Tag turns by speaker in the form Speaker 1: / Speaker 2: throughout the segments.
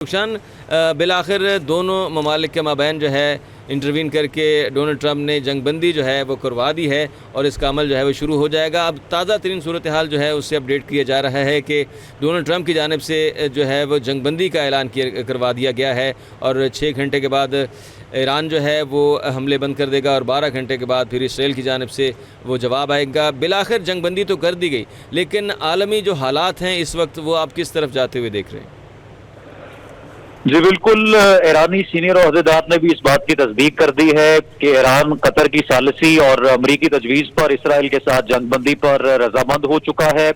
Speaker 1: شان بالآخر دونوں ممالک کے مابین جو ہے انٹروین کر کے ڈونلڈ ٹرمپ نے جنگ بندی جو ہے وہ کروا دی ہے اور اس کا عمل جو ہے وہ شروع ہو جائے گا۔ اب تازہ ترین صورتحال جو ہے اس سے اپڈیٹ کیا جا رہا ہے کہ ڈونلڈ ٹرمپ کی جانب سے جو ہے وہ جنگ بندی کا اعلان کروا دیا گیا ہے اور 6 گھنٹے کے بعد ایران جو ہے وہ حملے بند کر دے گا اور 12 گھنٹے کے بعد پھر اسرائیل کی جانب سے وہ جواب آئے گا۔ بالآخر جنگ بندی تو کر دی گئی، لیکن عالمی جو حالات ہیں اس وقت وہ آپ کس طرف جاتے ہوئے دیکھ رہے ہیں؟
Speaker 2: جی بالکل، ایرانی سینئر عہدیدار نے بھی اس بات کی تصدیق کر دی ہے کہ ایران قطر کی ثالثی اور امریکی تجویز پر اسرائیل کے ساتھ جنگ بندی پر رضامند ہو چکا ہے،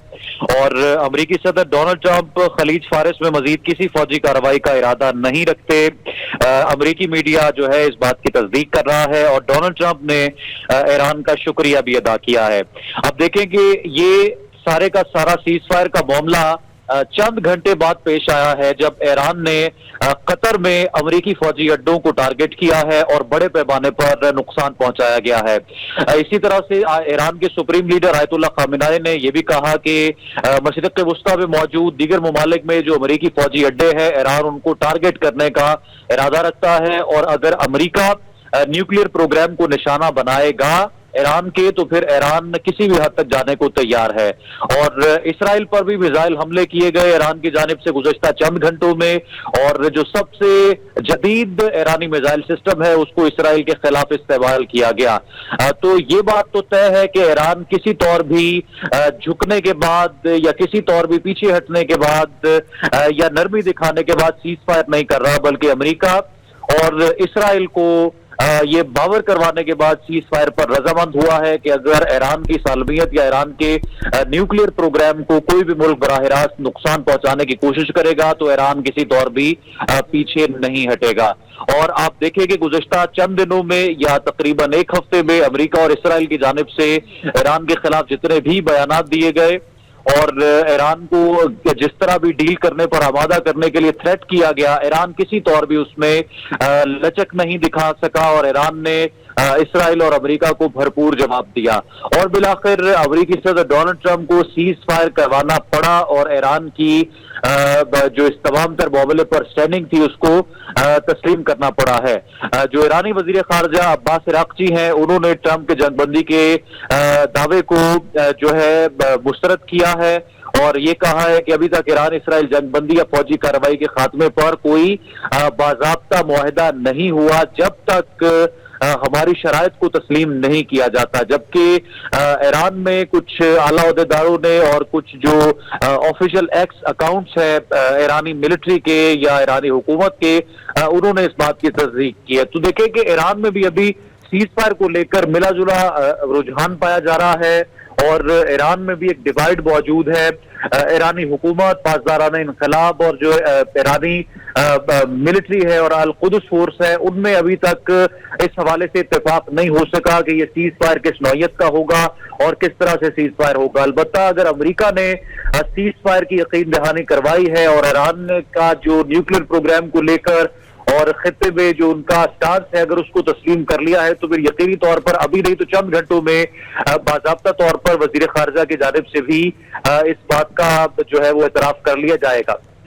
Speaker 2: اور امریکی صدر ڈونلڈ ٹرمپ خلیج فارس میں مزید کسی فوجی کارروائی کا ارادہ نہیں رکھتے۔ امریکی میڈیا جو ہے اس بات کی تصدیق کر رہا ہے اور ڈونلڈ ٹرمپ نے ایران کا شکریہ بھی ادا کیا ہے۔ اب دیکھیں کہ یہ سارے کا سارا سیز فائر کا معاملہ چند گھنٹے بعد پیش آیا ہے جب ایران نے قطر میں امریکی فوجی اڈوں کو ٹارگٹ کیا ہے اور بڑے پیمانے پر نقصان پہنچایا گیا ہے۔ اسی طرح سے ایران کے سپریم لیڈر آیت اللہ خامنہ ای نے یہ بھی کہا کہ مشرق وسطیٰ میں موجود دیگر ممالک میں جو امریکی فوجی اڈے ہیں، ایران ان کو ٹارگٹ کرنے کا ارادہ رکھتا ہے، اور اگر امریکہ نیوکلیئر پروگرام کو نشانہ بنائے گا ایران کے تو پھر ایران کسی بھی حد تک جانے کو تیار ہے۔ اور اسرائیل پر بھی میزائل حملے کیے گئے ایران کی جانب سے گزشتہ چند گھنٹوں میں، اور جو سب سے جدید ایرانی میزائل سسٹم ہے اس کو اسرائیل کے خلاف استعمال کیا گیا۔ تو یہ بات تو طے ہے کہ ایران کسی طور بھی جھکنے کے بعد یا کسی طور بھی پیچھے ہٹنے کے بعد یا نرمی دکھانے کے بعد سیز فائر نہیں کر رہا، بلکہ امریکہ اور اسرائیل کو یہ باور کروانے کے بعد سیز فائر پر رضامند ہوا ہے کہ اگر ایران کی سالمیت یا ایران کے نیوکلیئر پروگرام کو کوئی بھی ملک براہ راست نقصان پہنچانے کی کوشش کرے گا تو ایران کسی طور بھی پیچھے نہیں ہٹے گا۔ اور آپ دیکھیں کہ گزشتہ چند دنوں میں یا تقریباً ایک ہفتے میں امریکہ اور اسرائیل کی جانب سے ایران کے خلاف جتنے بھی بیانات دیے گئے اور ایران کو جس طرح بھی ڈیل کرنے پر آمادہ کرنے کے لیے تھریٹ کیا گیا، ایران کسی طور بھی اس میں لچک نہیں دکھا سکا اور ایران نے اسرائیل اور امریکہ کو بھرپور جواب دیا، اور بالآخر امریکی صدر ڈونلڈ ٹرمپ کو سیز فائر کروانا پڑا اور ایران کی جو اس تمام تر معاملے پر سٹینڈنگ تھی اس کو تسلیم کرنا پڑا ہے۔ جو ایرانی وزیر خارجہ عباس عراقچی ہیں، انہوں نے ٹرمپ کے جنگ بندی کے دعوے کو جو ہے مسترد کیا ہے اور یہ کہا ہے کہ ابھی تک ایران اسرائیل جنگ بندی یا فوجی کارروائی کے خاتمے پر کوئی باضابطہ معاہدہ نہیں ہوا جب تک ہماری شرائط کو تسلیم نہیں کیا جاتا، جبکہ ایران میں کچھ اعلیٰ عہدیداروں نے اور کچھ جو آفیشل ایکس اکاؤنٹس ہیں ایرانی ملٹری کے یا ایرانی حکومت کے، انہوں نے اس بات کی تصدیق کی ہے۔ تو دیکھیں کہ ایران میں بھی ابھی سیز فائر کو لے کر ملا جلا رجحان پایا جا رہا ہے، اور ایران میں بھی ایک ڈیوائیڈ موجود ہے۔ ایرانی حکومت، پاسداران انقلاب اور جو ایرانی ملٹری ہے اور القدس فورس ہے، ان میں ابھی تک اس حوالے سے اتفاق نہیں ہو سکا کہ یہ سیز فائر کس نوعیت کا ہوگا اور کس طرح سے سیز فائر ہوگا۔ البتہ اگر امریکہ نے سیز فائر کی یقین دہانی کروائی ہے اور ایران کا جو نیوکلیئر پروگرام کو لے کر اور خطے میں جو ان کا سٹانس ہے اگر اس کو تسلیم کر لیا ہے تو پھر یقینی طور پر ابھی نہیں تو چند گھنٹوں میں باضابطہ طور پر وزیر خارجہ کی جانب سے بھی اس بات کا جو ہے وہ اعتراف کر لیا جائے گا۔